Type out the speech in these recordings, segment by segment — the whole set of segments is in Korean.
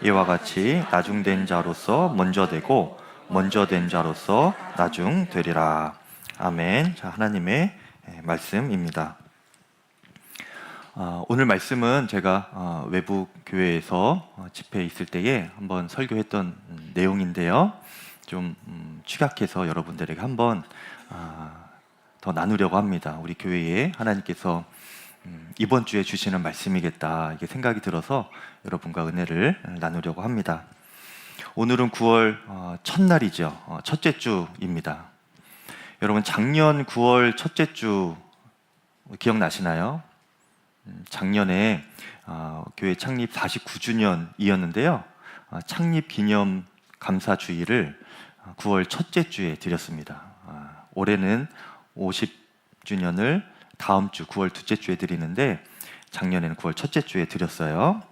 이와 같이 나중된 자로서 먼저 되고 먼저 된 자로서 나중 되리라. 아멘. 자, 하나님의 말씀입니다. 오늘 말씀은 제가 외부 교회에서 집회에 있을 때에 한번 설교했던 내용인데요. 좀 축약해서 여러분들에게 한번 더 나누려고 합니다. 우리 교회에 하나님께서 이번 주에 주시는 말씀이겠다 이게 생각이 들어서 여러분과 은혜를 나누려고 합니다. 오늘은 9월 첫날이죠. 첫째 주입니다. 여러분 작년 9월 첫째 주 기억나시나요? 작년에 교회 창립 49주년이었는데요. 창립 기념 감사 주일을 9월 첫째 주에 드렸습니다. 올해는 50주년을 다음 주 9월 둘째 주에 드리는데 작년에는 9월 첫째 주에 드렸어요.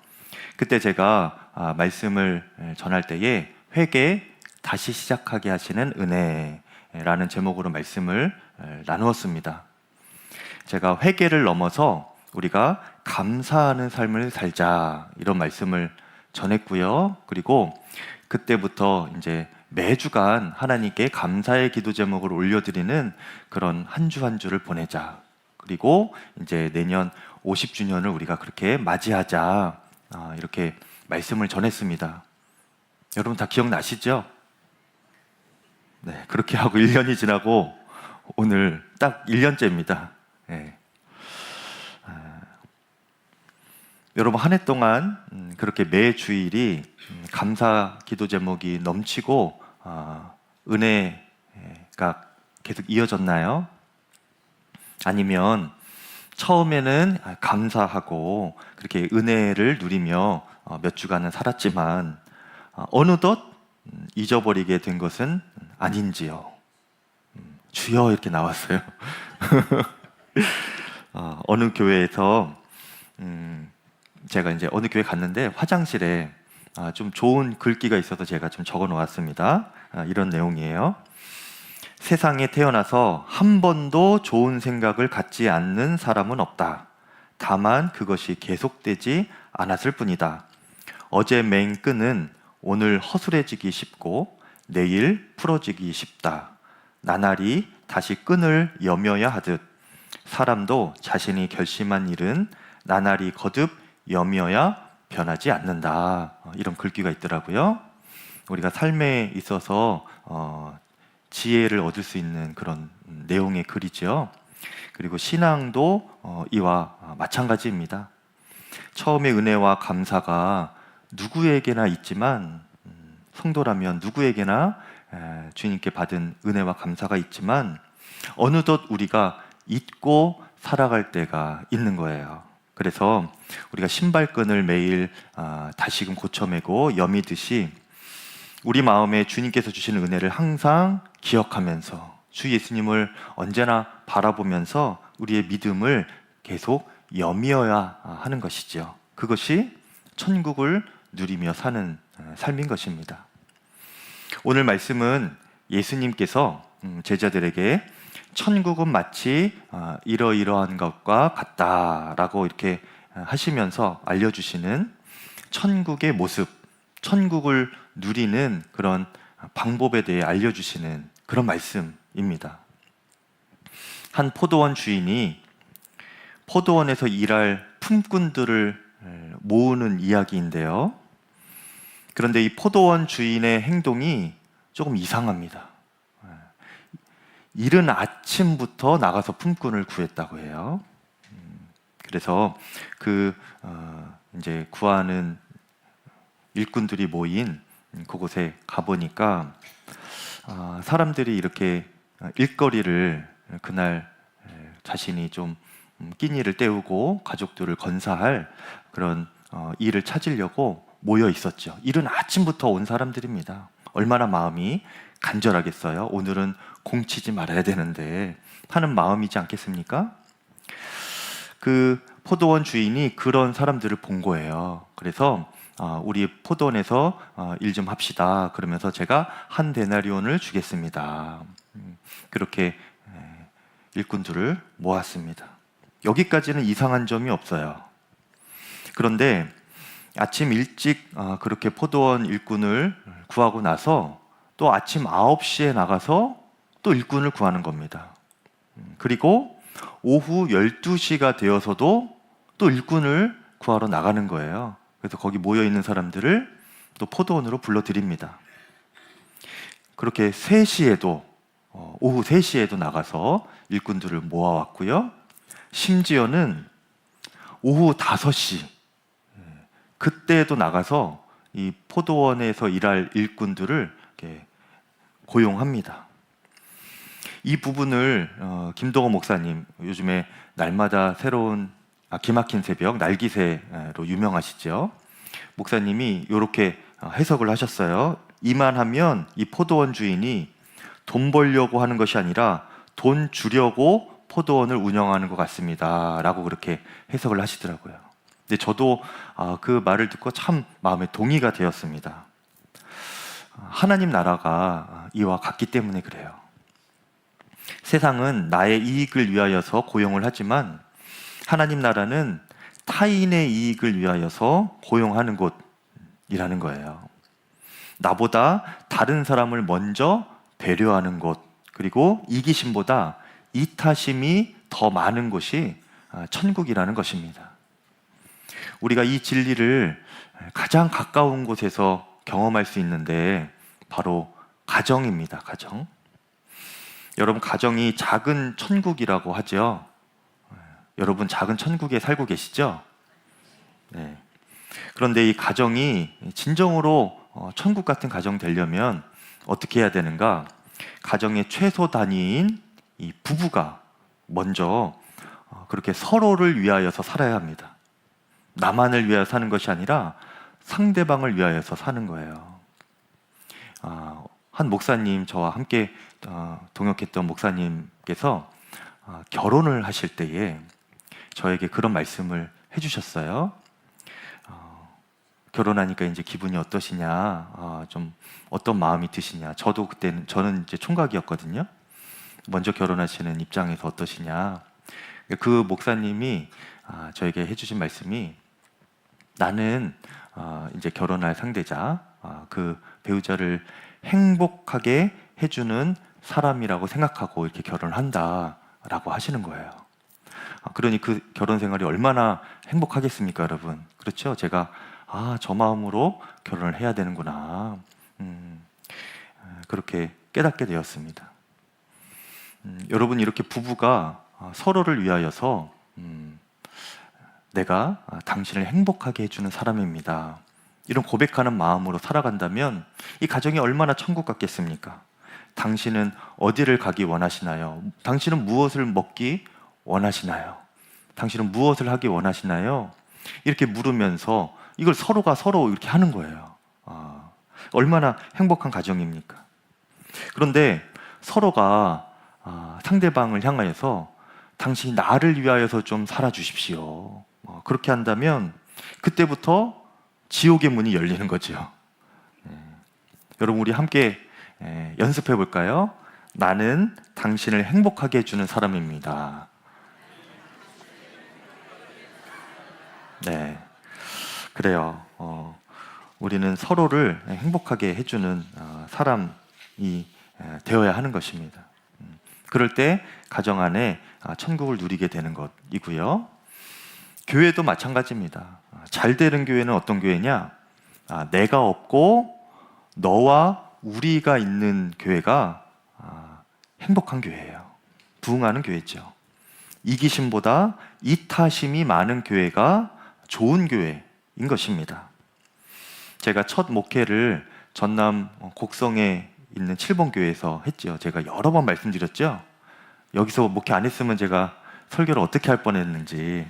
그때 제가 말씀을 전할 때에 회개 다시 시작하게 하시는 은혜라는 제목으로 말씀을 나누었습니다. 제가 회개를 넘어서 우리가 감사하는 삶을 살자 이런 말씀을 전했고요. 그리고 그때부터 이제 매주간 하나님께 감사의 기도 제목을 올려드리는 그런 한 주 한 주를 보내자. 그리고 이제 내년 50주년을 우리가 그렇게 맞이하자. 이렇게 말씀을 전했습니다. 여러분 다 기억나시죠? 네, 그렇게 하고 1년이 지나고 오늘 딱 1년째입니다. 네. 여러분 한 해 동안 그렇게 매 주일이 감사 기도 제목이 넘치고 은혜가 계속 이어졌나요? 아니면 처음에는 감사하고 그렇게 은혜를 누리며 몇 주간은 살았지만 어느덧 잊어버리게 된 것은 아닌지요? 주여 이렇게 나왔어요. 어느 교회에서 제가 이제 어느 교회 갔는데 화장실에 좀 좋은 글귀가 있어서 제가 좀 적어 놓았습니다. 이런 내용이에요. 세상에 태어나서 한 번도 좋은 생각을 갖지 않는 사람은 없다. 다만 그것이 계속되지 않았을 뿐이다. 어제 맨 끈은 오늘 허술해지기 쉽고 내일 풀어지기 쉽다. 나날이 다시 끈을 여며야 하듯 사람도 자신이 결심한 일은 나날이 거듭 여며야 변하지 않는다. 이런 글귀가 있더라고요. 우리가 삶에 있어서 지혜를 얻을 수 있는 그런 내용의 글이죠. 그리고 신앙도 이와 마찬가지입니다. 처음에 은혜와 감사가 누구에게나 있지만 성도라면 누구에게나 주님께 받은 은혜와 감사가 있지만 어느덧 우리가 잊고 살아갈 때가 있는 거예요. 그래서 우리가 신발끈을 매일 다시금 고쳐매고 여미듯이 우리 마음에 주님께서 주시는 은혜를 항상 기억하면서 주 예수님을 언제나 바라보면서 우리의 믿음을 계속 여미어야 하는 것이죠. 그것이 천국을 누리며 사는 삶인 것입니다. 오늘 말씀은 예수님께서 제자들에게 천국은 마치 이러이러한 것과 같다라고 이렇게 하시면서 알려주시는 천국의 모습, 천국을 누리는 그런 방법에 대해 알려주시는 그런 말씀입니다. 한 포도원 주인이 포도원에서 일할 품꾼들을 모으는 이야기인데요. 그런데 이 포도원 주인의 행동이 조금 이상합니다. 이른 아침부터 나가서 품꾼을 구했다고 해요. 그래서 이제 구하는 일꾼들이 모인 그곳에 가보니까 사람들이 이렇게 일거리를 그날 자신이 좀 끼니를 때우고 가족들을 건사할 그런 일을 찾으려고 모여 있었죠. 이른 아침부터 온 사람들입니다. 얼마나 마음이 간절하겠어요. 오늘은 공치지 말아야 되는데 하는 마음이지 않겠습니까? 그 포도원 주인이 그런 사람들을 본 거예요. 그래서 우리 포도원에서 일 좀 합시다. 그러면서 제가 한 데나리온을 주겠습니다. 그렇게 일꾼들을 모았습니다. 여기까지는 이상한 점이 없어요. 그런데 아침 일찍 그렇게 포도원 일꾼을 구하고 나서 또 아침 9시에 나가서 또 일꾼을 구하는 겁니다. 그리고 오후 12시가 되어서도 또 일꾼을 구하러 나가는 거예요. 그래서 거기 모여있는 사람들을 또 포도원으로 불러들입니다. 그렇게 3시에도 오후 3시에도 나가서 일꾼들을 모아왔고요. 심지어는 오후 5시 그때도 나가서 이 포도원에서 일할 일꾼들을 이렇게 고용합니다. 이 부분을 김동호 목사님, 요즘에 날마다 새로운 기막힌 새벽, 날기새로 유명하시죠. 목사님이 이렇게 해석을 하셨어요. 이만하면 이 포도원 주인이 돈 벌려고 하는 것이 아니라 돈 주려고 포도원을 운영하는 것 같습니다 라고 그렇게 해석을 하시더라고요. 근데 저도 그 말을 듣고 참 마음에 동의가 되었습니다. 하나님 나라가 이와 같기 때문에 그래요. 세상은 나의 이익을 위하여서 고용을 하지만 하나님 나라는 타인의 이익을 위하여서 고용하는 곳이라는 거예요. 나보다 다른 사람을 먼저 배려하는 곳, 그리고 이기심보다 이타심이 더 많은 곳이 천국이라는 것입니다. 우리가 이 진리를 가장 가까운 곳에서 경험할 수 있는데 바로 가정입니다. 가정. 여러분, 가정이 작은 천국이라고 하죠. 여러분, 작은 천국에 살고 계시죠? 네. 그런데 이 가정이 진정으로 천국 같은 가정 되려면 어떻게 해야 되는가? 가정의 최소 단위인 이 부부가 먼저 그렇게 서로를 위하여서 살아야 합니다. 나만을 위하여 사는 것이 아니라 상대방을 위하여서 사는 거예요. 한 목사님, 저와 함께 동역했던 목사님께서 결혼을 하실 때에 저에게 그런 말씀을 해주셨어요. 결혼하니까 이제 기분이 어떠시냐, 좀 어떤 마음이 드시냐. 저는 이제 총각이었거든요. 먼저 결혼하시는 입장에서 어떠시냐. 그 목사님이 저에게 해주신 말씀이, 나는 이제 결혼할 상대자, 그 배우자를 행복하게 해주는 사람이라고 생각하고 이렇게 결혼을 한다라고 하시는 거예요. 그러니 그 결혼 생활이 얼마나 행복하겠습니까, 여러분? 그렇죠? 제가 저 마음으로 결혼을 해야 되는구나, 그렇게 깨닫게 되었습니다. 여러분, 이렇게 부부가 서로를 위하여서 내가 당신을 행복하게 해주는 사람입니다, 이런 고백하는 마음으로 살아간다면 이 가정이 얼마나 천국 같겠습니까? 당신은 어디를 가기 원하시나요? 당신은 무엇을 먹기 원하시나요? 당신은 무엇을 하기 원하시나요? 이렇게 물으면서 이걸 서로가 서로 이렇게 하는 거예요. 얼마나 행복한 가정입니까? 그런데 서로가 상대방을 향하여서 당신이 나를 위하여서 좀 살아주십시오, 그렇게 한다면 그때부터 지옥의 문이 열리는 거죠. 여러분, 우리 함께 연습해 볼까요? 나는 당신을 행복하게 해주는 사람입니다. 네, 그래요. 우리는 서로를 행복하게 해주는 사람이 되어야 하는 것입니다. 그럴 때 가정 안에 천국을 누리게 되는 것이고요. 교회도 마찬가지입니다. 잘 되는 교회는 어떤 교회냐? 내가 없고 너와 우리가 있는 교회가 행복한 교회예요. 부흥하는 교회죠. 이기심보다 이타심이 많은 교회가 좋은 교회인 것입니다. 제가 첫 목회를 전남 곡성에 있는 7번 교회에서 했죠. 제가 여러 번 말씀드렸죠. 여기서 목회 안 했으면 제가 설교를 어떻게 할 뻔했는지,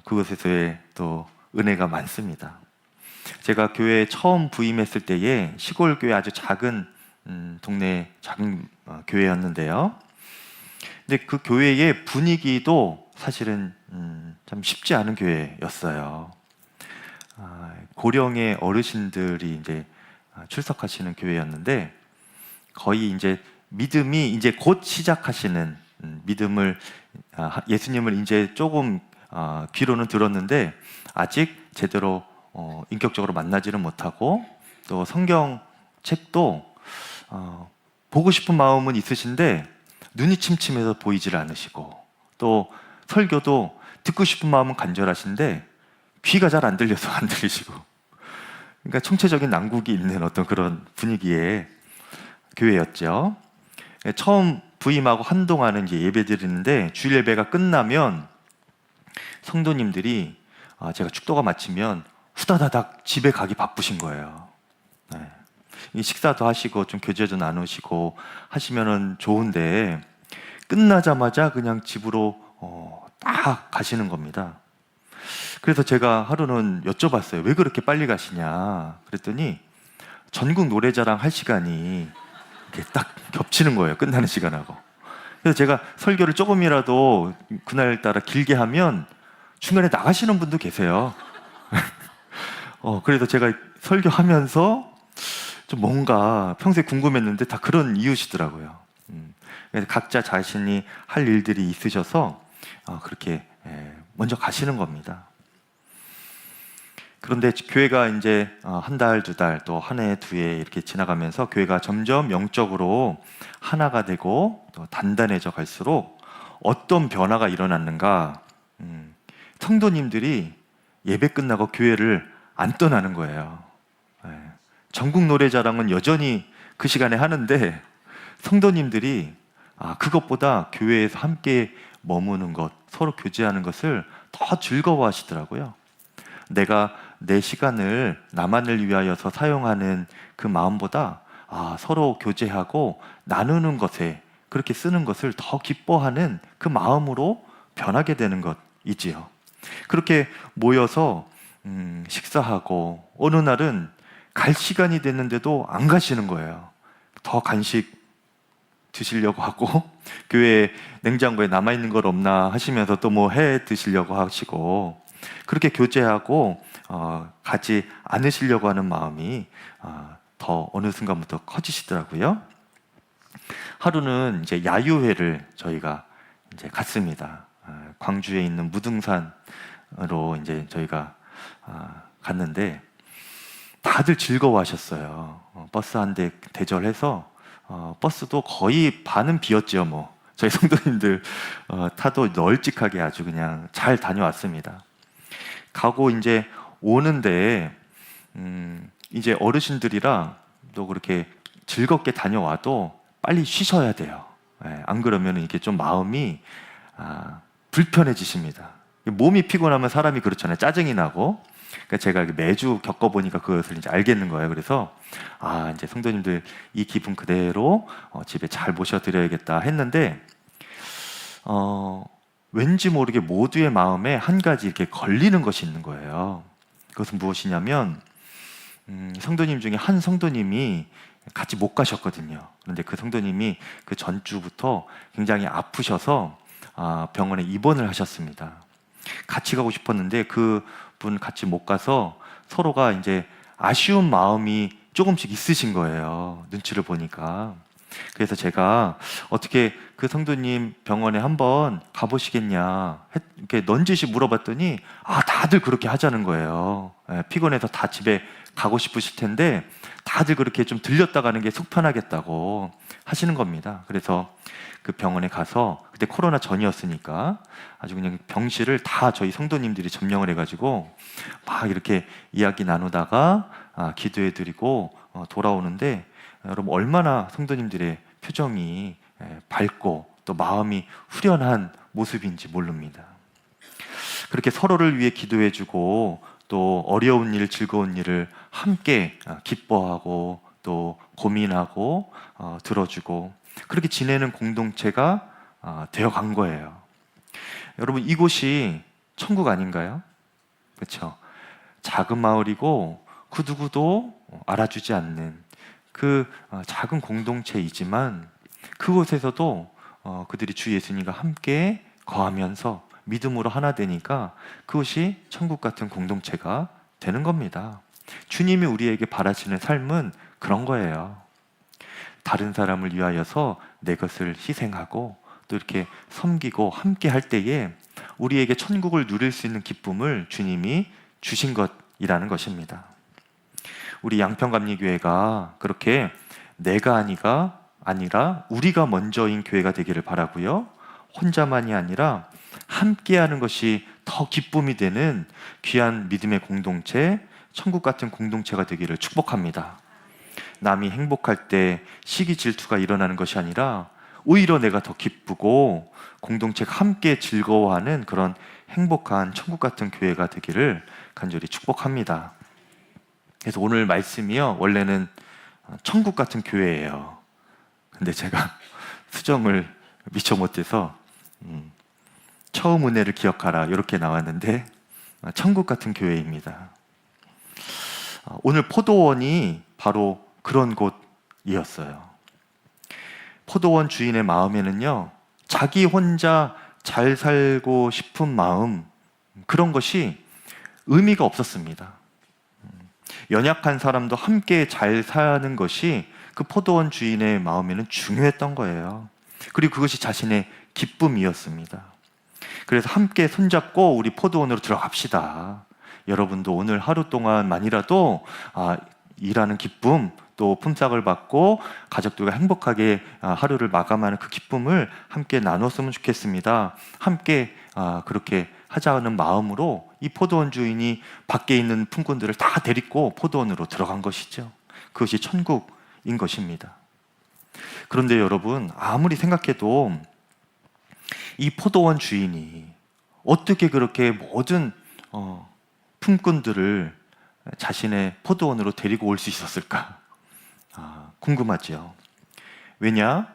그것에서의 또 은혜가 많습니다. 제가 교회에 처음 부임했을 때에 시골 교회, 아주 작은 동네 작은 교회였는데요. 근데 그 교회의 분위기도 사실은 참 쉽지 않은 교회였어요. 고령의 어르신들이 이제 출석하시는 교회였는데, 거의 이제 믿음이 이제 곧 시작하시는, 믿음을 예수님을 이제 조금 귀로는 들었는데 아직 제대로 인격적으로 만나지는 못하고, 또 성경책도 보고 싶은 마음은 있으신데 눈이 침침해서 보이질 않으시고, 또 설교도 듣고 싶은 마음은 간절하신데 귀가 잘 안 들려서 안 들리시고, 그러니까 총체적인 난국이 있는 어떤 그런 분위기의 교회였죠. 처음 부임하고 한동안은 이제 예배 드리는데, 주일 예배가 끝나면 성도님들이 제가 축도가 마치면 후다다닥 집에 가기 바쁘신 거예요. 네. 이 식사도 하시고 좀 교제도 나누시고 하시면은 좋은데, 끝나자마자 그냥 집으로 딱 가시는 겁니다. 그래서 제가 하루는 여쭤봤어요. 왜 그렇게 빨리 가시냐? 그랬더니 전국 노래자랑 할 시간이 이렇게 딱 겹치는 거예요. 끝나는 시간하고. 그래서 제가 설교를 조금이라도 그날따라 길게 하면 중간에 나가시는 분도 계세요. 그래서 제가 설교하면서 좀 뭔가 평소에 궁금했는데 다 그런 이유시더라고요. 그래서 각자 자신이 할 일들이 있으셔서 그렇게 먼저 가시는 겁니다. 그런데 교회가 이제 한 달, 두 달, 또 한 해, 두 해 이렇게 지나가면서 교회가 점점 영적으로 하나가 되고 또 단단해져 갈수록 어떤 변화가 일어났는가? 성도님들이 예배 끝나고 교회를 안 떠나는 거예요. 전국 노래자랑은 여전히 그 시간에 하는데 성도님들이 그것보다 교회에서 함께 머무는 것, 서로 교제하는 것을 더 즐거워하시더라고요. 내가 내 시간을 나만을 위하여서 사용하는 그 마음보다 서로 교제하고 나누는 것에 그렇게 쓰는 것을 더 기뻐하는 그 마음으로 변하게 되는 것이지요. 그렇게 모여서 식사하고, 어느 날은 갈 시간이 됐는데도 안 가시는 거예요. 더 간식 드시려고 하고, 교회 냉장고에 남아있는 걸 없나 하시면서 또 뭐 해 드시려고 하시고, 그렇게 교제하고 가지 않으시려고 하는 마음이 더 어느 순간부터 커지시더라고요. 하루는 이제 야유회를 저희가 이제 갔습니다. 광주에 있는 무등산으로 이제 저희가 갔는데 다들 즐거워하셨어요. 버스 한 대 대절해서 버스도 거의 반은 비었죠. 뭐 저희 성도님들 타도 널찍하게 아주 그냥 잘 다녀왔습니다. 가고 이제 오는데 이제 어르신들이라 또 그렇게 즐겁게 다녀와도 빨리 쉬셔야 돼요. 안 그러면 이렇게 좀 마음이 불편해지십니다. 몸이 피곤하면 사람이 그렇잖아요. 짜증이 나고. 그러니까 제가 매주 겪어보니까 그것을 이제 알겠는 거예요. 그래서 이제 성도님들 이 기분 그대로 집에 잘 모셔드려야겠다 했는데 왠지 모르게 모두의 마음에 한 가지 이렇게 걸리는 것이 있는 거예요. 그것은 무엇이냐면 성도님 중에 한 성도님이 같이 못 가셨거든요. 그런데 그 성도님이 그 전주부터 굉장히 아프셔서 병원에 입원을 하셨습니다. 같이 가고 싶었는데 그분 같이 못 가서 서로가 이제 아쉬운 마음이 조금씩 있으신 거예요. 눈치를 보니까. 그래서 제가 어떻게 그 성도님 병원에 한번 가보시겠냐 이렇게 넌지시 물어봤더니 다들 그렇게 하자는 거예요. 피곤해서 다 집에 가고 싶으실 텐데 다들 그렇게 좀 들렸다 가는 게 속 편하겠다고 하시는 겁니다. 그래서 그 병원에 가서, 그때 코로나 전이었으니까 아주 그냥 병실을 다 저희 성도님들이 점령을 해가지고 막 이렇게 이야기 나누다가 기도해드리고 돌아오는데, 여러분 얼마나 성도님들의 표정이 밝고 또 마음이 후련한 모습인지 모릅니다. 그렇게 서로를 위해 기도해주고 또 어려운 일, 즐거운 일을 함께 기뻐하고 또 고민하고 들어주고 그렇게 지내는 공동체가 되어간 거예요. 여러분 이곳이 천국 아닌가요? 그렇죠? 작은 마을이고 그 누구도 알아주지 않는 그 작은 공동체이지만 그곳에서도 그들이 주 예수님과 함께 거하면서 믿음으로 하나 되니까 그것이 천국 같은 공동체가 되는 겁니다. 주님이 우리에게 바라시는 삶은 그런 거예요. 다른 사람을 위하여서 내 것을 희생하고 또 이렇게 섬기고 함께 할 때에 우리에게 천국을 누릴 수 있는 기쁨을 주님이 주신 것이라는 것입니다. 우리 양평감리교회가 그렇게 내가 아니라 우리가 먼저인 교회가 되기를 바라고요. 혼자만이 아니라 함께하는 것이 더 기쁨이 되는 귀한 믿음의 공동체, 천국 같은 공동체가 되기를 축복합니다. 남이 행복할 때 시기 질투가 일어나는 것이 아니라 오히려 내가 더 기쁘고 공동체가 함께 즐거워하는 그런 행복한 천국 같은 교회가 되기를 간절히 축복합니다. 그래서 오늘 말씀이요, 원래는 천국 같은 교회예요. 근데 제가 수정을 미처 못해서 처음 은혜를 기억하라 이렇게 나왔는데 천국 같은 교회입니다. 오늘 포도원이 바로 그런 곳이었어요. 포도원 주인의 마음에는요, 자기 혼자 잘 살고 싶은 마음, 그런 것이 의미가 없었습니다. 연약한 사람도 함께 잘 사는 것이 그 포도원 주인의 마음에는 중요했던 거예요. 그리고 그것이 자신의 기쁨이었습니다. 그래서 함께 손잡고 우리 포도원으로 들어갑시다. 여러분도 오늘 하루 동안만이라도 일하는 기쁨, 또 품삯을 받고 가족들과 행복하게 하루를 마감하는 그 기쁨을 함께 나눴으면 좋겠습니다. 함께 그렇게 하자는 마음으로 이 포도원 주인이 밖에 있는 품꾼들을 다 데리고 포도원으로 들어간 것이죠. 그것이 천국인 것입니다. 그런데 여러분, 아무리 생각해도 이 포도원 주인이 어떻게 그렇게 모든 품꾼들을 자신의 포도원으로 데리고 올 수 있었을까? 궁금하죠. 왜냐?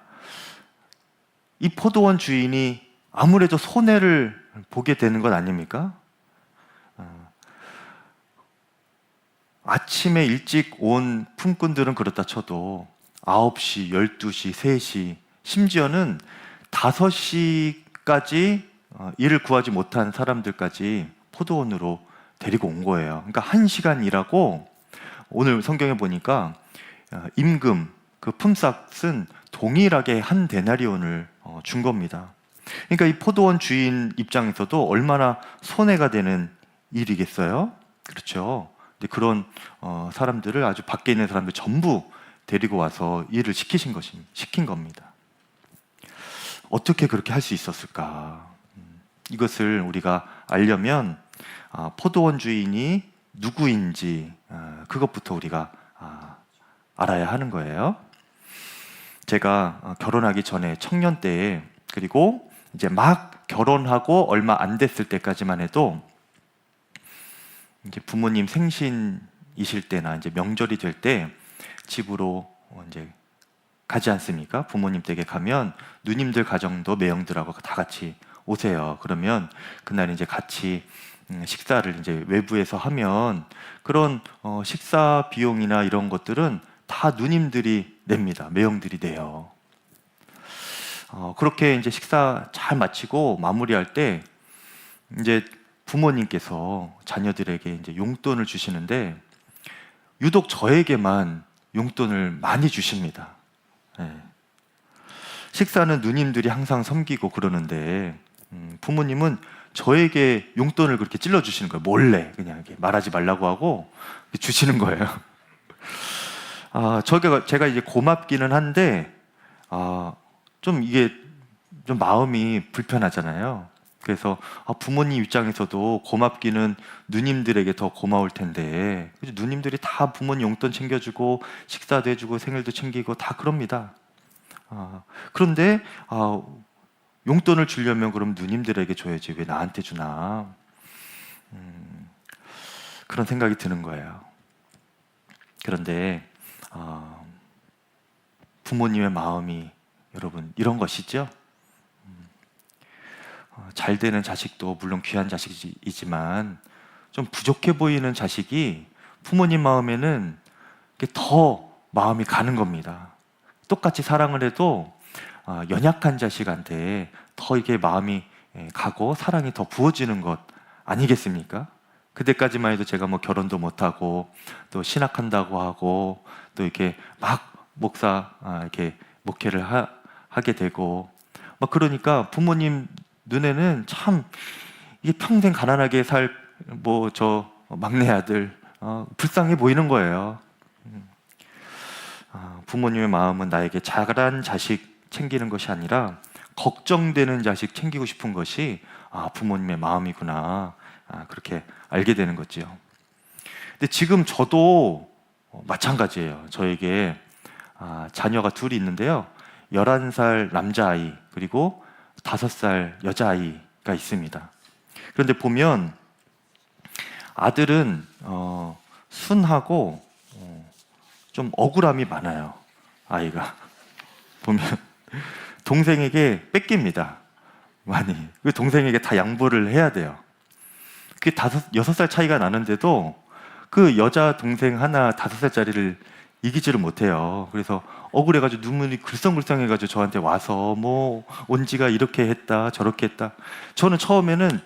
이 포도원 주인이 아무래도 손해를 보게 되는 것 아닙니까? 아침에 일찍 온 품꾼들은 그렇다 쳐도 9시, 12시, 3시, 심지어는 5시까지 일을 구하지 못한 사람들까지 포도원으로 데리고 온 거예요. 그러니까 1시간 일하고, 오늘 성경에 보니까 임금, 그 품삯은 동일하게 한 데나리온을 준 겁니다. 그러니까 이 포도원 주인 입장에서도 얼마나 손해가 되는 일이겠어요? 그렇죠. 근데 그런 사람들을, 아주 밖에 있는 사람들 전부 데리고 와서 일을 시킨 겁니다. 어떻게 그렇게 할 수 있었을까? 이것을 우리가 알려면 포도원 주인이 누구인지 그것부터 우리가 알아야 하는 거예요. 제가 결혼하기 전에 청년 때에, 그리고 이제 막 결혼하고 얼마 안 됐을 때까지만 해도 이제 부모님 생신이실 때나 이제 명절이 될 때 집으로 이제 가지 않습니까? 부모님 댁에 가면 누님들 가정도 매형들하고 다 같이 오세요. 그러면 그날 이제 같이 식사를 이제 외부에서 하면 그런 식사 비용이나 이런 것들은 다 누님들이 냅니다. 매형들이 내요. 그렇게 이제 식사 잘 마치고 마무리할 때 이제 부모님께서 자녀들에게 이제 용돈을 주시는데 유독 저에게만 용돈을 많이 주십니다. 네. 식사는 누님들이 항상 섬기고 그러는데 부모님은 저에게 용돈을 그렇게 찔러주시는 거예요. 몰래 그냥 이렇게 말하지 말라고 하고 주시는 거예요. 제가 이제 고맙기는 한데 좀 이게 좀 마음이 불편하잖아요. 그래서 부모님 입장에서도 고맙기는 누님들에게 더 고마울 텐데, 누님들이 다 부모님 용돈 챙겨주고 식사도 해주고 생일도 챙기고 다 그럽니다. 그런데 용돈을 주려면 그럼 누님들에게 줘야지 왜 나한테 주나, 그런 생각이 드는 거예요. 그런데 부모님의 마음이 여러분 이런 것이죠. 잘 되는 자식도 물론 귀한 자식이지만 좀 부족해 보이는 자식이 부모님 마음에는 더 마음이 가는 겁니다. 똑같이 사랑을 해도 연약한 자식한테 더 이게 마음이 가고 사랑이 더 부어지는 것 아니겠습니까? 그때까지만 해도 제가 뭐 결혼도 못하고 또 신학한다고 하고 또 이렇게 막 이렇게 목회를 하게 되고 막 그러니까 부모님 눈에는 참 이게 평생 가난하게 살 뭐 저 막내 아들 불쌍해 보이는 거예요. 부모님의 마음은 나에게 잘한 자식 챙기는 것이 아니라 걱정되는 자식 챙기고 싶은 것이 부모님의 마음이구나, 그렇게 알게 되는 거죠. 근데 지금 저도 마찬가지예요. 저에게 자녀가 둘이 있는데요. 11살 남자아이 그리고 5살 여자아이가 있습니다. 그런데 보면 아들은 순하고 좀 억울함이 많아요. 아이가 보면 동생에게 뺏깁니다. 많이. 그 동생에게 다 양보를 해야 돼요. 그게 6살 차이가 나는데도 그 여자 동생 하나 5살짜리를 이기지를 못해요. 그래서 억울해가지고 눈물이 글썽글썽해가지고 저한테 와서 뭐 온지가 이렇게 했다 저렇게 했다. 저는 처음에는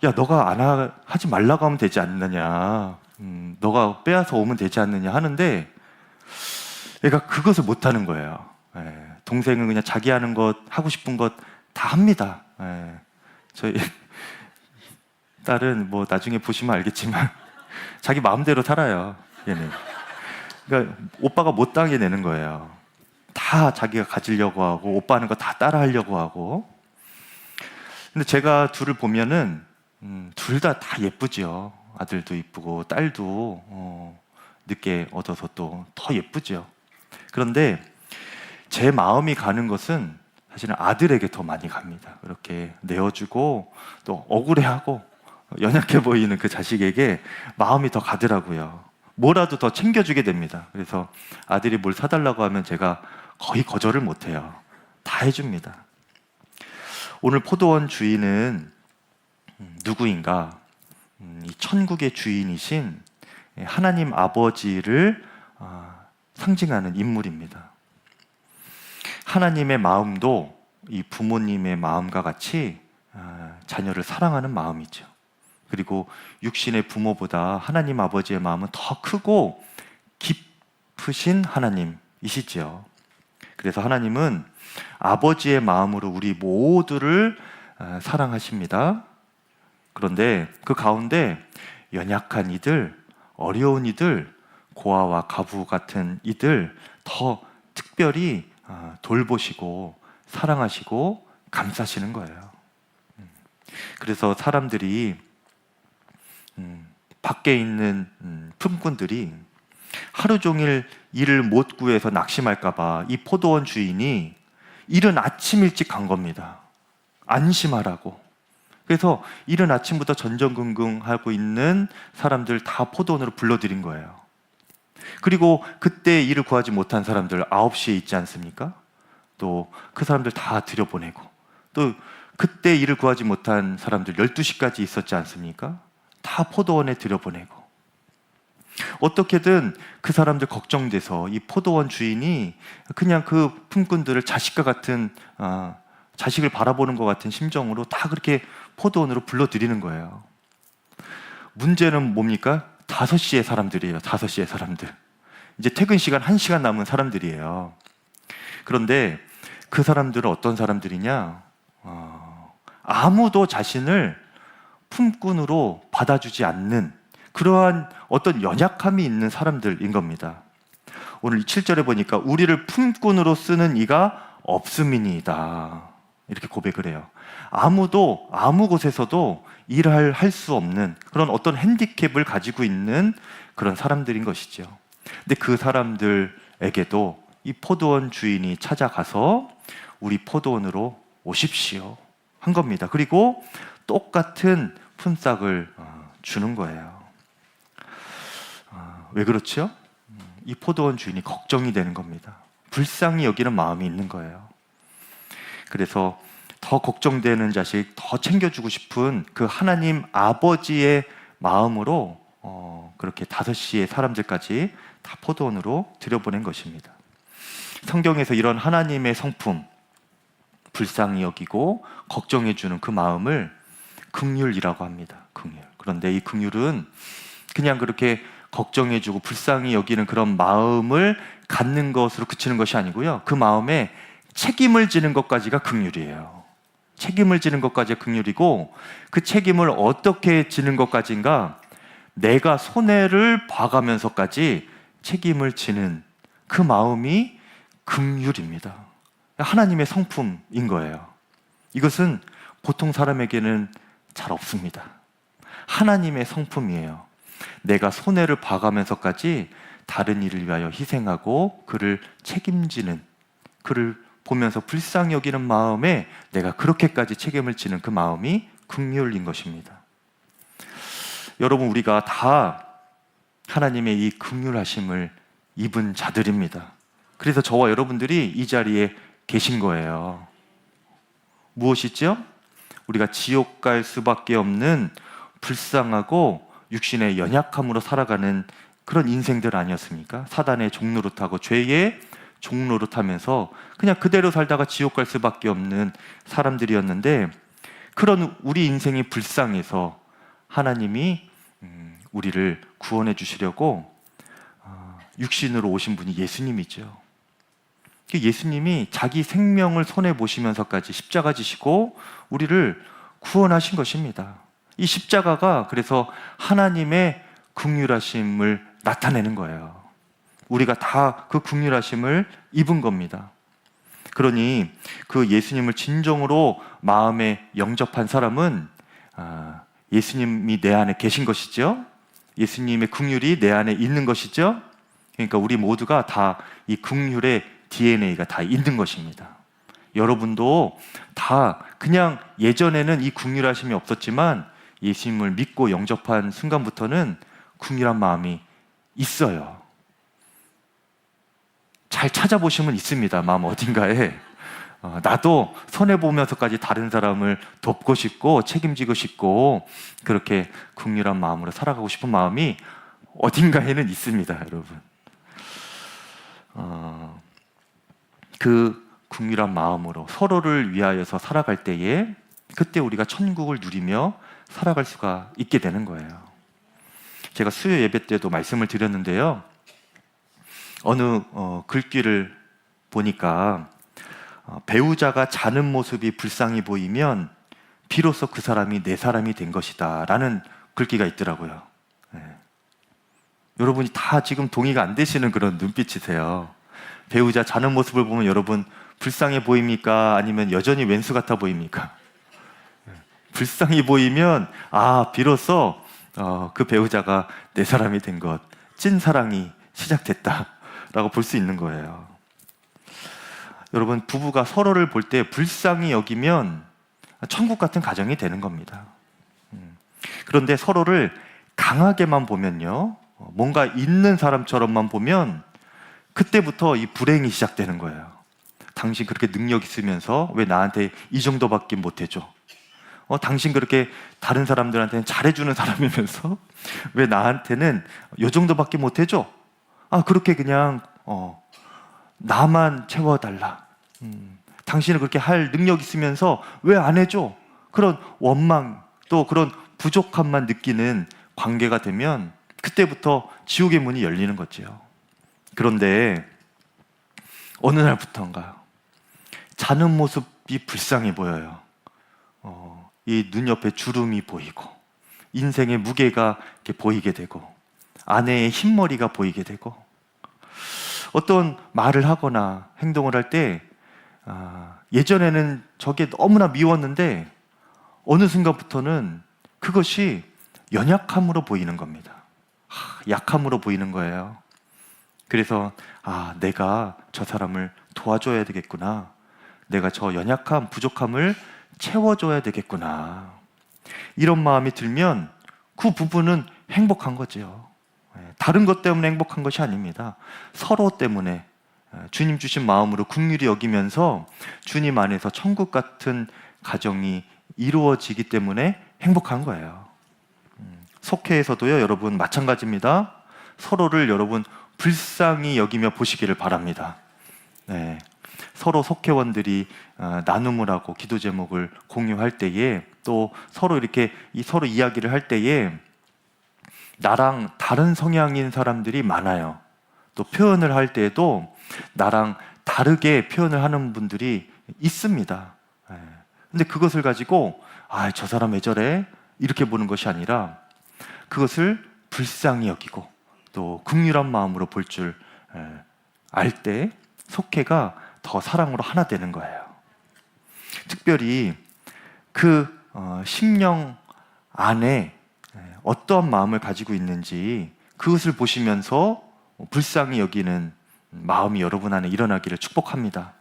야, 너가 하지 말라고 하면 되지 않느냐, 너가 빼앗아 오면 되지 않느냐 하는데 얘가 그것을 못하는 거예요. 동생은 그냥 자기 하는 것, 하고 싶은 것 다 합니다. 저희 딸은 뭐 나중에 보시면 알겠지만 자기 마음대로 살아요. 얘는. 그러니까 오빠가 못 당해 내는 거예요. 다 자기가 가지려고 하고 오빠 하는 거 다 따라 하려고 하고. 근데 제가 둘을 보면은 둘 다 예쁘죠. 아들도 이쁘고 딸도 늦게 얻어서 또 더 예쁘죠. 그런데 제 마음이 가는 것은 사실은 아들에게 더 많이 갑니다. 그렇게 내어주고 또 억울해하고 연약해 보이는 그 자식에게 마음이 더 가더라고요. 뭐라도 더 챙겨주게 됩니다. 그래서 아들이 뭘 사달라고 하면 제가 거의 거절을 못해요. 다 해줍니다. 오늘 포도원 주인은 누구인가? 이 천국의 주인이신 하나님 아버지를 상징하는 인물입니다. 하나님의 마음도 이 부모님의 마음과 같이 자녀를 사랑하는 마음이죠. 그리고 육신의 부모보다 하나님 아버지의 마음은 더 크고 깊으신 하나님이시죠. 그래서 하나님은 아버지의 마음으로 우리 모두를 사랑하십니다. 그런데 그 가운데 연약한 이들, 어려운 이들, 고아와 가부 같은 이들 더 특별히 돌보시고 사랑하시고 감싸시는 거예요. 그래서 사람들이 밖에 있는 품꾼들이 하루 종일 일을 못 구해서 낙심할까 봐 이 포도원 주인이 이른 아침 일찍 간 겁니다. 안심하라고. 그래서 이른 아침부터 전전긍긍하고 있는 사람들 다 포도원으로 불러들인 거예요. 그리고 그때 일을 구하지 못한 사람들 9시에 있지 않습니까? 또 그 사람들 다 들여보내고, 또 그때 일을 구하지 못한 사람들 12시까지 있었지 않습니까? 다 포도원에 들여보내고, 어떻게든 그 사람들 걱정돼서 이 포도원 주인이 그냥 그 품꾼들을 자식과 같은, 자식을 바라보는 것 같은 심정으로 다 그렇게 포도원으로 불러들이는 거예요. 문제는 뭡니까? 5시의 사람들이에요. 5시의 사람들. 이제 퇴근 시간 1시간 남은 사람들이에요. 그런데 그 사람들은 어떤 사람들이냐? 아무도 자신을 품꾼으로 받아주지 않는 그러한 어떤 연약함이 있는 사람들인 겁니다. 오늘 7절에 보니까 우리를 품꾼으로 쓰는 이가 없음이니이다, 이렇게 고백을 해요. 아무도 아무 곳에서도 일을 할 수 없는 그런 어떤 핸디캡을 가지고 있는 그런 사람들인 것이죠. 근데 그 사람들에게도 이 포도원 주인이 찾아가서 우리 포도원으로 오십시오 한 겁니다. 그리고 똑같은 품삯을 주는 거예요. 왜 그렇죠? 이 포도원 주인이 걱정이 되는 겁니다. 불쌍히 여기는 마음이 있는 거예요. 그래서 더 걱정되는 자식, 더 챙겨주고 싶은 그 하나님 아버지의 마음으로 그렇게 5시의 사람들까지 다 포도원으로 들여보낸 것입니다. 성경에서 이런 하나님의 성품, 불쌍히 여기고 걱정해주는 그 마음을 긍휼이라고 합니다. 긍휼. 그런데 이 긍휼은 그냥 그렇게 걱정해주고 불쌍히 여기는 그런 마음을 갖는 것으로 그치는 것이 아니고요. 그 마음에 책임을 지는 것까지가 긍휼이에요. 책임을 지는 것까지 긍휼이고, 그 책임을 어떻게 지는 것까지인가? 내가 손해를 봐가면서까지 책임을 지는 그 마음이 긍휼입니다. 하나님의 성품인 거예요. 이것은 보통 사람에게는 잘 없습니다. 하나님의 성품이에요. 내가 손해를 봐가면서까지 다른 이를 위하여 희생하고 그를 책임지는, 그를 보면서 불쌍히 여기는 마음에 내가 그렇게까지 책임을 지는 그 마음이 긍휼인 것입니다. 여러분, 우리가 다 하나님의 이 긍휼하심을 입은 자들입니다. 그래서 저와 여러분들이 이 자리에 계신 거예요. 무엇이죠? 우리가 지옥 갈 수밖에 없는 불쌍하고 육신의 연약함으로 살아가는 그런 인생들 아니었습니까? 사단의 종노릇하고 죄의 종노릇하면서 그냥 그대로 살다가 지옥 갈 수밖에 없는 사람들이었는데, 그런 우리 인생이 불쌍해서 하나님이 우리를 구원해 주시려고 육신으로 오신 분이 예수님이죠. 예수님이 자기 생명을 손에 보시면서까지 십자가 지시고 우리를 구원하신 것입니다. 이 십자가가 그래서 하나님의 긍휼하심을 나타내는 거예요. 우리가 다 그 긍휼하심을 입은 겁니다. 그러니 그 예수님을 진정으로 마음에 영접한 사람은 예수님이 내 안에 계신 것이죠. 예수님의 긍휼이 내 안에 있는 것이죠. 그러니까 우리 모두가 다 이 긍휼의 DNA가 다 있는 것입니다. 여러분도 다 그냥 예전에는 이 긍휼하심이 없었지만 예수님을 믿고 영접한 순간부터는 긍휼한 마음이 있어요. 잘 찾아보시면 있습니다. 마음 어딘가에 나도 손해보면서까지 다른 사람을 돕고 싶고 책임지고 싶고 그렇게 긍휼한 마음으로 살아가고 싶은 마음이 어딘가에는 있습니다, 여러분. 그 긍휼한 마음으로 서로를 위하여서 살아갈 때에 그때 우리가 천국을 누리며 살아갈 수가 있게 되는 거예요. 제가 수요 예배 때도 말씀을 드렸는데요. 어느 글귀를 보니까 배우자가 자는 모습이 불쌍히 보이면 비로소 그 사람이 내 사람이 된 것이다 라는 글귀가 있더라고요. 네. 여러분이 다 지금 동의가 안 되시는 그런 눈빛이세요. 배우자 자는 모습을 보면 여러분 불쌍해 보입니까? 아니면 여전히 왼수 같아 보입니까? 불쌍히 보이면 비로소 그 배우자가 내 사람이 된 것, 찐사랑이 시작됐다라고 볼 수 있는 거예요. 여러분, 부부가 서로를 볼 때 불쌍히 여기면 천국 같은 가정이 되는 겁니다. 그런데 서로를 강하게만 보면요, 뭔가 있는 사람처럼만 보면 그때부터 이 불행이 시작되는 거예요. 당신 그렇게 능력 있으면서 왜 나한테 이 정도밖에 못 해줘? 당신 그렇게 다른 사람들한테는 잘해주는 사람이면서 왜 나한테는 이 정도밖에 못 해줘? 그렇게 그냥 나만 채워달라. 당신은 그렇게 할 능력 있으면서 왜 안 해줘? 그런 원망, 또 그런 부족함만 느끼는 관계가 되면 그때부터 지옥의 문이 열리는 거죠. 그런데 어느 날부터인가 자는 모습이 불쌍해 보여요. 이 눈 옆에 주름이 보이고 인생의 무게가 이렇게 보이게 되고 아내의 흰머리가 보이게 되고 어떤 말을 하거나 행동을 할 때 예전에는 저게 너무나 미웠는데 어느 순간부터는 그것이 연약함으로 보이는 겁니다. 약함으로 보이는 거예요. 그래서 내가 저 사람을 도와줘야 되겠구나. 내가 저 연약함, 부족함을 채워줘야 되겠구나. 이런 마음이 들면 그 부부는 행복한 거죠. 다른 것 때문에 행복한 것이 아닙니다. 서로 때문에 주님 주신 마음으로 긍휼히 여기면서 주님 안에서 천국 같은 가정이 이루어지기 때문에 행복한 거예요. 속회에서도요, 여러분 마찬가지입니다. 서로를 여러분 불쌍히 여기며 보시기를 바랍니다. 네. 서로 속회원들이 나눔을 하고 기도 제목을 공유할 때에 또 서로 이렇게 서로 이야기를 할 때에 나랑 다른 성향인 사람들이 많아요. 또 표현을 할 때에도 나랑 다르게 표현을 하는 분들이 있습니다. 근데 그것을 가지고 저 사람 왜 저래? 이렇게 보는 것이 아니라 그것을 불쌍히 여기고 또 긍휼한 마음으로 볼 줄 알 때 속회가 더 사랑으로 하나 되는 거예요. 특별히 그 심령 안에 어떠한 마음을 가지고 있는지 그것을 보시면서 불쌍히 여기는 마음이 여러분 안에 일어나기를 축복합니다.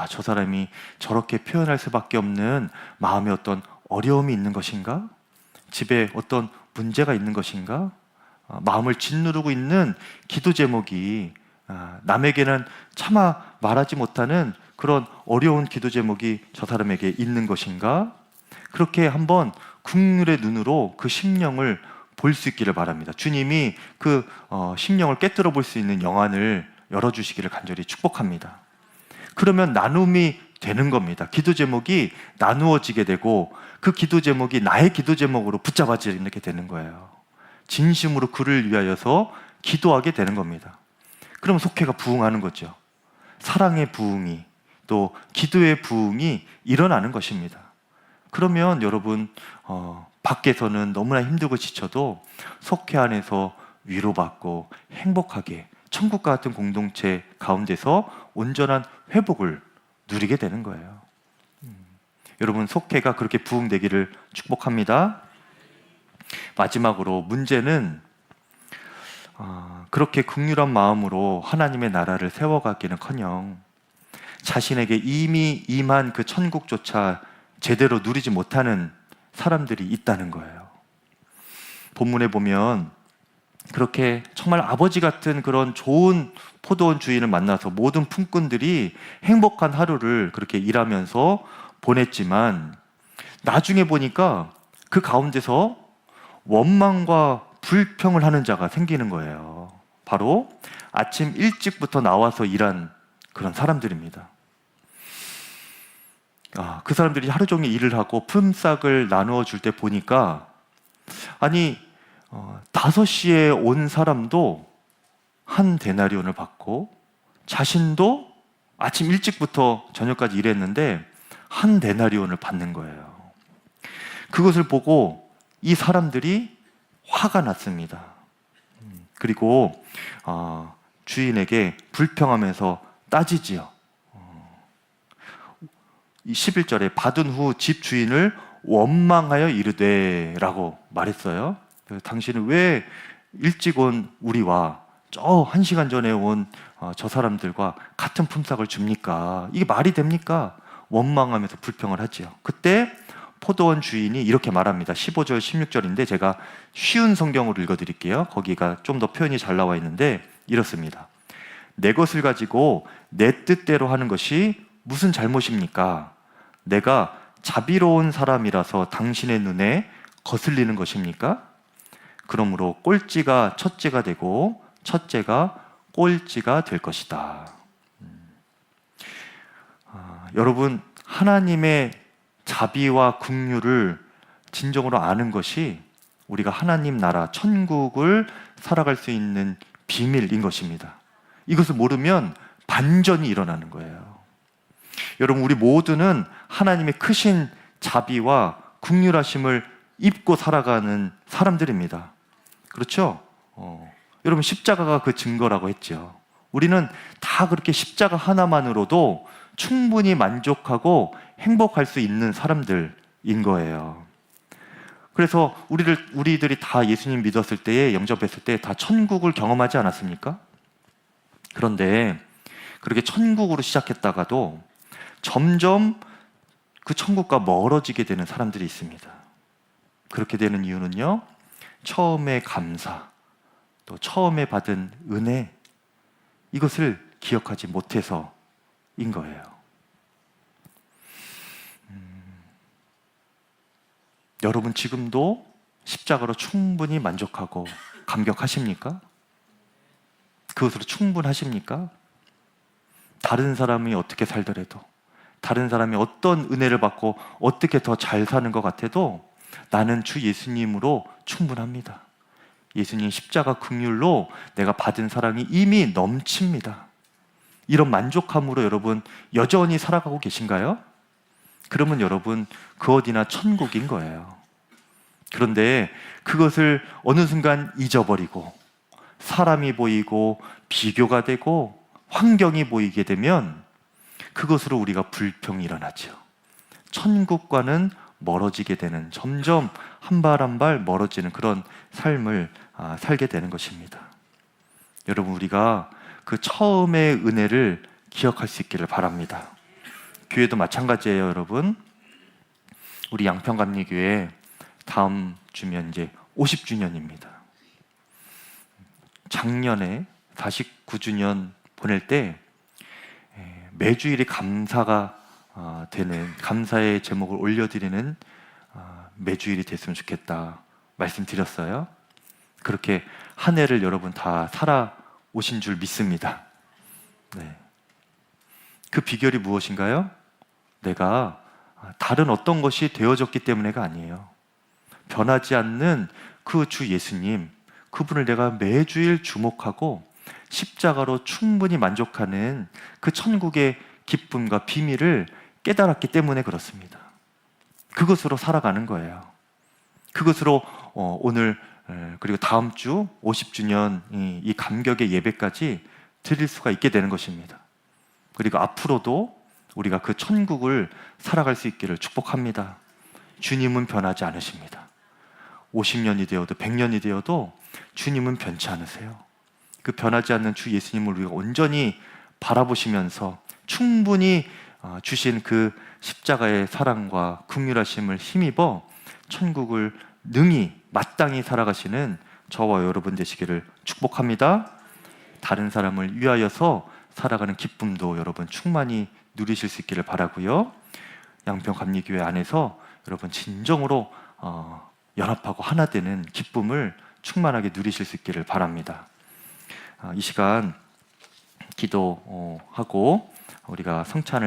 저 사람이 저렇게 표현할 수밖에 없는 마음에 어떤 어려움이 있는 것인가? 집에 어떤 문제가 있는 것인가? 마음을 짓누르고 있는 기도 제목이 남에게는 차마 말하지 못하는 그런 어려운 기도 제목이 저 사람에게 있는 것인가? 그렇게 한번 긍휼의 눈으로 그 심령을 볼 수 있기를 바랍니다. 주님이 그 심령을 깨뜨려 볼 수 있는 영안을 열어주시기를 간절히 축복합니다. 그러면 나눔이 되는 겁니다. 기도 제목이 나누어지게 되고 그 기도 제목이 나의 기도 제목으로 붙잡아지게 되는 거예요. 진심으로 그를 위하여서 기도하게 되는 겁니다. 그럼 속회가 부흥하는 거죠. 사랑의 부흥이 또 기도의 부흥이 일어나는 것입니다. 그러면 여러분 밖에서는 너무나 힘들고 지쳐도 속회 안에서 위로받고 행복하게 천국과 같은 공동체 가운데서 온전한 회복을 누리게 되는 거예요. 여러분 속회가 그렇게 부흥되기를 축복합니다. 마지막으로 문제는 그렇게 긍휼한 마음으로 하나님의 나라를 세워가기는커녕 자신에게 이미 임한 그 천국조차 제대로 누리지 못하는 사람들이 있다는 거예요. 본문에 보면 그렇게 정말 아버지 같은 그런 좋은 포도원 주인을 만나서 모든 품꾼들이 행복한 하루를 그렇게 일하면서 보냈지만 나중에 보니까 그 가운데서 원망과 불평을 하는 자가 생기는 거예요. 바로 아침 일찍부터 나와서 일한 그런 사람들입니다. 그 사람들이 하루 종일 일을 하고 품삯을 나누어 줄 때 보니까 5시에 온 사람도 한 데나리온을 받고 자신도 아침 일찍부터 저녁까지 일했는데 한 데나리온을 받는 거예요. 그것을 보고 이 사람들이 화가 났습니다. 그리고 주인에게 불평하면서 따지지요. 11절에 받은 후 집 주인을 원망하여 이르되 라고 말했어요. 당신은 왜 일찍 온 우리와 저 1시간 전에 온 저 사람들과 같은 품삯을 줍니까? 이게 말이 됩니까? 원망하면서 불평을 하지요. 그때 포도원 주인이 이렇게 말합니다. 15절 16절인데 제가 쉬운 성경으로 읽어드릴게요. 거기가 좀 더 표현이 잘 나와 있는데 이렇습니다. 내 것을 가지고 내 뜻대로 하는 것이 무슨 잘못입니까? 내가 자비로운 사람이라서 당신의 눈에 거슬리는 것입니까? 그러므로 꼴찌가 첫째가 되고 첫째가 꼴찌가 될 것이다. 여러분 하나님의 자비와 긍휼을 진정으로 아는 것이 우리가 하나님 나라 천국을 살아갈 수 있는 비밀인 것입니다. 이것을 모르면 반전이 일어나는 거예요. 여러분 우리 모두는 하나님의 크신 자비와 긍휼하심을 입고 살아가는 사람들입니다. 그렇죠? 여러분 십자가가 그 증거라고 했죠. 우리는 다 그렇게 십자가 하나만으로도 충분히 만족하고 행복할 수 있는 사람들인 거예요. 그래서 우리들이 다 예수님 믿었을 때에 영접했을 때 다 천국을 경험하지 않았습니까? 그런데 그렇게 천국으로 시작했다가도 점점 그 천국과 멀어지게 되는 사람들이 있습니다. 그렇게 되는 이유는요, 처음에 감사, 또 처음에 받은 은혜, 이것을 기억하지 못해서인 거예요. 여러분 지금도 십자가로 충분히 만족하고 감격하십니까? 그것으로 충분하십니까? 다른 사람이 어떻게 살더라도, 다른 사람이 어떤 은혜를 받고 어떻게 더 잘 사는 것 같아도 나는 주 예수님으로 충분합니다. 예수님 십자가 긍휼로 내가 받은 사랑이 이미 넘칩니다. 이런 만족함으로 여러분 여전히 살아가고 계신가요? 그러면 여러분 그 어디나 천국인 거예요. 그런데 그것을 어느 순간 잊어버리고 사람이 보이고 비교가 되고 환경이 보이게 되면 그것으로 우리가 불평이 일어나죠. 천국과는 멀어지게 되는, 점점 한 발 한 발 멀어지는 그런 삶을 살게 되는 것입니다. 여러분, 우리가 그 처음의 은혜를 기억할 수 있기를 바랍니다. 교회도 마찬가지예요, 여러분. 우리 양평감리교회 다음 주면 이제 50주년입니다. 작년에 49주년 보낼 때 매주일이 감사가 되는, 감사의 제목을 올려드리는 매주일이 됐으면 좋겠다 말씀드렸어요. 그렇게 한 해를 여러분 다 살아오신 줄 믿습니다. 네. 그 비결이 무엇인가요? 내가 다른 어떤 것이 되어졌기 때문에가 아니에요. 변하지 않는 그 주 예수님, 그분을 내가 매주일 주목하고 십자가로 충분히 만족하는 그 천국의 기쁨과 비밀을 깨달았기 때문에 그렇습니다. 그것으로 살아가는 거예요. 그것으로 오늘 그리고 다음 주 50주년 이 감격의 예배까지 드릴 수가 있게 되는 것입니다. 그리고 앞으로도 우리가 그 천국을 살아갈 수 있기를 축복합니다. 주님은 변하지 않으십니다. 50년이 되어도 100년이 되어도 주님은 변치 않으세요. 그 변하지 않는 주 예수님을 우리가 온전히 바라보시면서 충분히 주신 그 십자가의 사랑과 긍휼하심을 힘입어 천국을 능히 마땅히 살아가시는 저와 여러분 되시기를 축복합니다. 다른 사람을 위하여서 살아가는 기쁨도 여러분 충만히 누리실 수 있기를 바라고요. 양평감리교회 안에서 여러분 진정으로 연합하고 하나 되는 기쁨을 충만하게 누리실 수 있기를 바랍니다. 이 시간 기도하고 우리가 성찬을